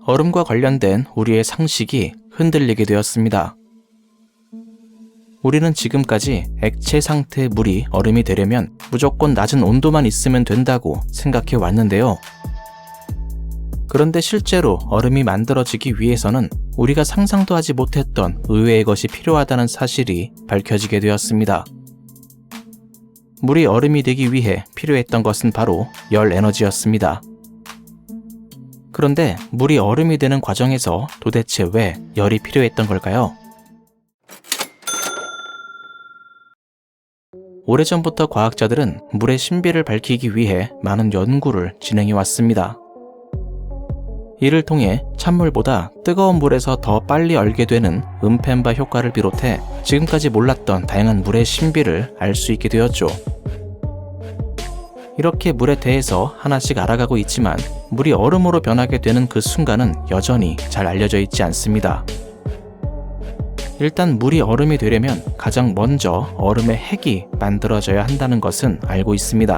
얼음과 관련된 우리의 상식이 흔들리게 되었습니다. 우리는 지금까지 액체 상태의 물이 얼음이 되려면 무조건 낮은 온도만 있으면 된다고 생각해 왔는데요. 그런데 실제로 얼음이 만들어지기 위해서는 우리가 상상도 하지 못했던 의외의 것이 필요하다는 사실이 밝혀지게 되었습니다. 물이 얼음이 되기 위해 필요했던 것은 바로 열 에너지였습니다. 그런데 물이 얼음이 되는 과정에서 도대체 왜 열이 필요했던 걸까요? 오래전부터 과학자들은 물의 신비를 밝히기 위해 많은 연구를 진행해 왔습니다. 이를 통해 찬물보다 뜨거운 물에서 더 빨리 얼게 되는 음펜바 효과를 비롯해 지금까지 몰랐던 다양한 물의 신비를 알 수 있게 되었죠. 이렇게 물에 대해서 하나씩 알아가고 있지만 물이 얼음으로 변하게 되는 그 순간은 여전히 잘 알려져 있지 않습니다. 일단 물이 얼음이 되려면 가장 먼저 얼음의 핵이 만들어져야 한다는 것은 알고 있습니다.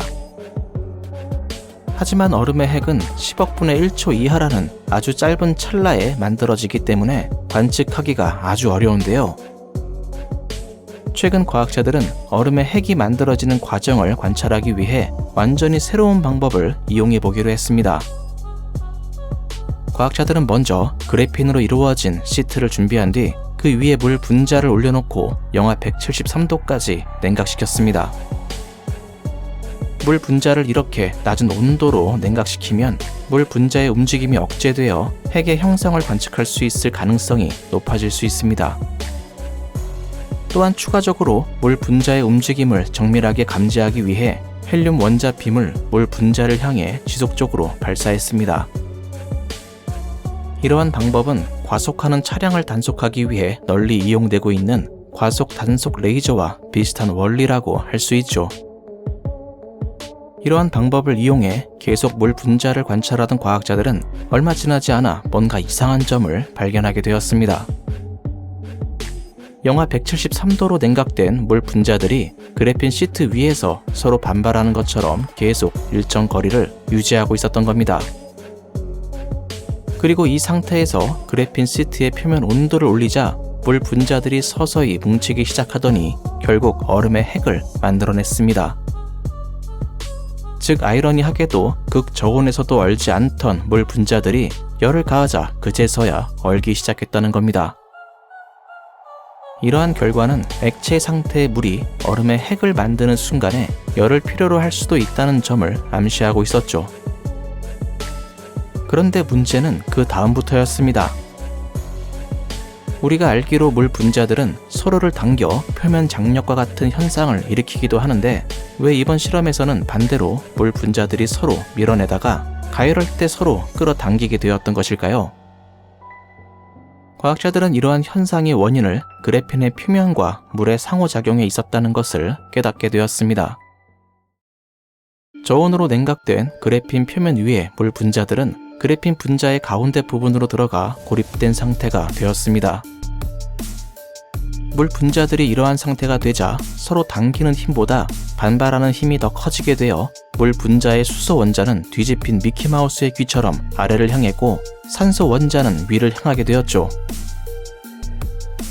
하지만 얼음의 핵은 10억 분의 1초 이하라는 아주 짧은 찰나에 만들어지기 때문에 관측하기가 아주 어려운데요. 최근 과학자들은 얼음의 핵이 만들어지는 과정을 관찰하기 위해 완전히 새로운 방법을 이용해 보기로 했습니다. 과학자들은 먼저 그래핀으로 이루어진 시트를 준비한 뒤 그 위에 물 분자를 올려놓고 영하 173도까지 냉각시켰습니다. 물 분자를 이렇게 낮은 온도로 냉각시키면 물 분자의 움직임이 억제되어 핵의 형성을 관측할 수 있을 가능성이 높아질 수 있습니다. 또한 추가적으로 물 분자의 움직임을 정밀하게 감지하기 위해 헬륨 원자빔을 물 분자를 향해 지속적으로 발사했습니다. 이러한 방법은 과속하는 차량을 단속하기 위해 널리 이용되고 있는 과속 단속 레이저와 비슷한 원리라고 할 수 있죠. 이러한 방법을 이용해 계속 물 분자를 관찰하던 과학자들은 얼마 지나지 않아 뭔가 이상한 점을 발견하게 되었습니다. 영하 173도로 냉각된 물 분자들이 그래핀 시트 위에서 서로 반발하는 것처럼 계속 일정 거리를 유지하고 있었던 겁니다. 그리고 이 상태에서 그래핀 시트의 표면 온도를 올리자 물 분자들이 서서히 뭉치기 시작하더니 결국 얼음의 핵을 만들어냈습니다. 즉 아이러니하게도 극저온에서도 얼지 않던 물 분자들이 열을 가하자 그제서야 얼기 시작했다는 겁니다. 이러한 결과는 액체 상태의 물이 얼음의 핵을 만드는 순간에 열을 필요로 할 수도 있다는 점을 암시하고 있었죠. 그런데 문제는 그 다음부터였습니다. 우리가 알기로 물 분자들은 서로를 당겨 표면 장력과 같은 현상을 일으키기도 하는데 왜 이번 실험에서는 반대로 물 분자들이 서로 밀어내다가 가열할 때 서로 끌어당기게 되었던 것일까요? 과학자들은 이러한 현상의 원인을 그래핀의 표면과 물의 상호작용에 있었다는 것을 깨닫게 되었습니다. 저온으로 냉각된 그래핀 표면 위의 물 분자들은 그래핀 분자의 가운데 부분으로 들어가 고립된 상태가 되었습니다. 물 분자들이 이러한 상태가 되자 서로 당기는 힘보다 반발하는 힘이 더 커지게 되어 물 분자의 수소 원자는 뒤집힌 미키마우스의 귀처럼 아래를 향했고 산소 원자는 위를 향하게 되었죠.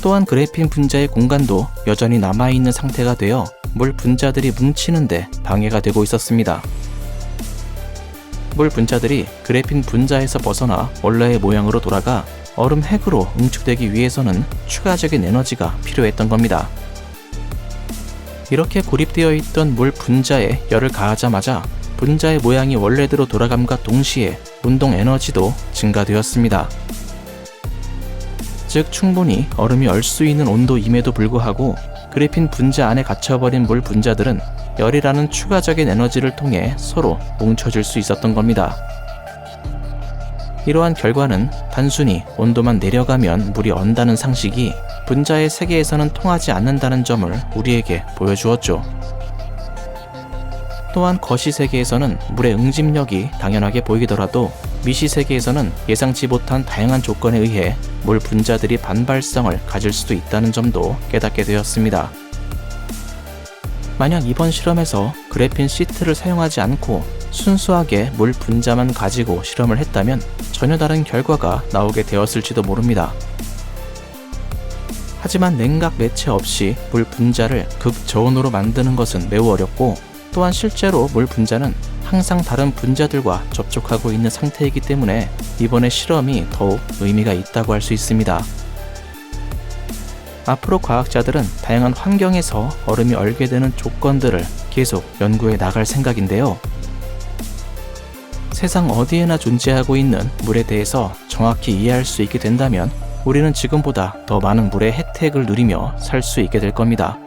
또한 그래핀 분자의 공간도 여전히 남아있는 상태가 되어 물 분자들이 뭉치는데 방해가 되고 있었습니다. 물 분자들이 그래핀 분자에서 벗어나 원래의 모양으로 돌아가 얼음 핵으로 응축되기 위해서는 추가적인 에너지가 필요했던 겁니다. 이렇게 고립되어 있던 물 분자에 열을 가하자마자 분자의 모양이 원래대로 돌아감과 동시에 운동 에너지도 증가되었습니다. 즉 충분히 얼음이 얼 수 있는 온도임에도 불구하고 그래핀 분자 안에 갇혀버린 물 분자들은 열이라는 추가적인 에너지를 통해 서로 뭉쳐질 수 있었던 겁니다. 이러한 결과는 단순히 온도만 내려가면 물이 언다는 상식이 분자의 세계에서는 통하지 않는다는 점을 우리에게 보여주었죠. 또한 거시 세계에서는 물의 응집력이 당연하게 보이더라도 미시 세계에서는 예상치 못한 다양한 조건에 의해 물 분자들이 반발성을 가질 수도 있다는 점도 깨닫게 되었습니다. 만약 이번 실험에서 그래핀 시트를 사용하지 않고 순수하게 물 분자만 가지고 실험을 했다면 전혀 다른 결과가 나오게 되었을지도 모릅니다. 하지만 냉각 매체 없이 물 분자를 극저온으로 만드는 것은 매우 어렵고, 또한 실제로 물 분자는 항상 다른 분자들과 접촉하고 있는 상태이기 때문에 이번의 실험이 더욱 의미가 있다고 할 수 있습니다. 앞으로 과학자들은 다양한 환경에서 얼음이 얼게 되는 조건들을 계속 연구해 나갈 생각인데요. 세상 어디에나 존재하고 있는 물에 대해서 정확히 이해할 수 있게 된다면 우리는 지금보다 더 많은 물의 혜택을 누리며 살 수 있게 될 겁니다.